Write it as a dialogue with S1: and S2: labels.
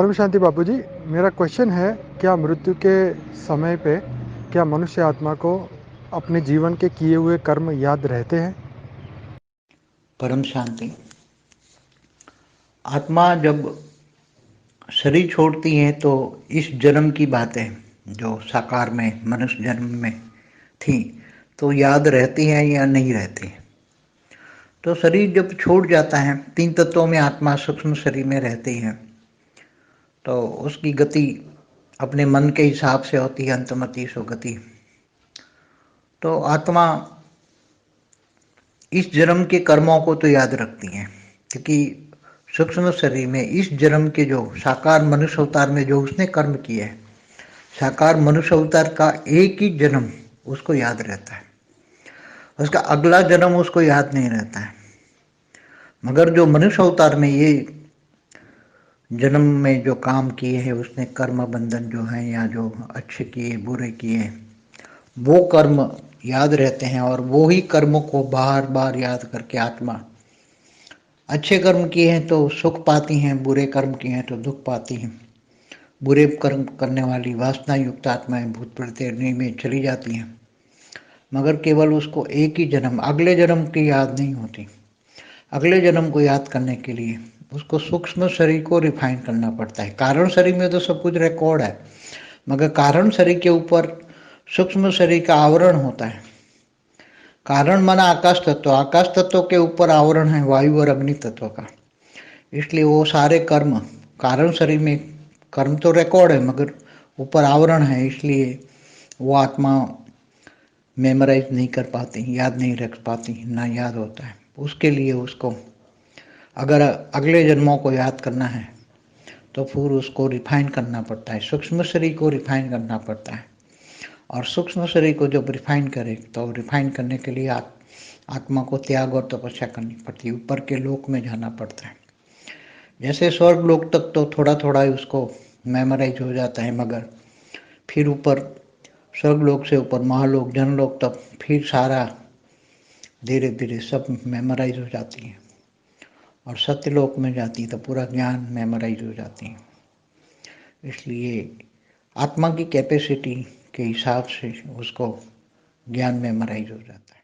S1: परम शांति बापू जी, मेरा क्वेश्चन है, क्या मृत्यु के समय पे क्या मनुष्य आत्मा को अपने जीवन के किए हुए कर्म याद रहते हैं?
S2: परम शांति। आत्मा जब शरीर छोड़ती है तो इस जन्म की बातें जो साकार में मनुष्य जन्म में थी तो याद रहती है या नहीं रहती है। तो शरीर जब छूट जाता है, तीन तत्वों में आत्मा सूक्ष्म शरीर में रहती है, तो उसकी गति अपने मन के हिसाब से होती है, अंतमति सो गति। तो आत्मा इस जन्म के कर्मों को तो याद रखती हैं, क्योंकि सूक्ष्म शरीर में इस जन्म के जो साकार मनुष्य अवतार में जो उसने कर्म किए हैं, साकार मनुष्य अवतार का एक ही जन्म उसको याद रहता है, उसका अगला जन्म उसको याद नहीं रहता है। मगर जो मनुष्य अवतार में ये जन्म में जो काम किए हैं, उसने कर्म बंधन जो है या जो अच्छे किए बुरे किए वो कर्म याद रहते हैं, और वो ही कर्मों को बार बार याद करके आत्मा अच्छे कर्म किए हैं तो सुख पाती हैं, बुरे कर्म किए हैं तो दुख पाती हैं। बुरे कर्म करने वाली वासना युक्त आत्माएं भूत प्रत्यय में चली जाती हैं, मगर केवल उसको एक ही जन्म, अगले जन्म की याद नहीं होती। अगले जन्म को याद करने के लिए उसको सूक्ष्म शरीर को रिफाइन करना पड़ता है। कारण शरीर में तो सब कुछ रिकॉर्ड है, मगर कारण शरीर के ऊपर सूक्ष्म शरीर का आवरण होता है। कारण माना आकाश तत्व, आकाश तत्व के ऊपर आवरण है वायु और अग्नि तत्व का। इसलिए वो सारे कर्म कारण शरीर में कर्म तो रिकॉर्ड है, मगर ऊपर आवरण है, इसलिए वो आत्मा मेमोराइज नहीं कर पाती, याद नहीं रख पाती, ना याद होता है। उसके लिए उसको अगर अगले जन्मों को याद करना है तो फिर उसको रिफाइन करना पड़ता है, सूक्ष्म शरीर को रिफाइन करना पड़ता है। और सूक्ष्म शरीर को जब रिफाइन करे तो रिफाइन करने के लिए आत्मा को त्याग और तपस्या करनी पड़ती है, ऊपर के लोक में जाना पड़ता है। जैसे स्वर्ग लोक तक तो थोड़ा थोड़ा ही उसको मेमोराइज हो जाता है, मगर फिर ऊपर स्वर्ग लोक से ऊपर महालोक जनलोक तक फिर सारा धीरे धीरे सब मेमोराइज हो जाती है, और सत्यलोक में जाती है तो पूरा ज्ञान मेमोराइज हो जाती है। इसलिए आत्मा की कैपेसिटी के हिसाब से उसको ज्ञान मेमोराइज हो जाता है।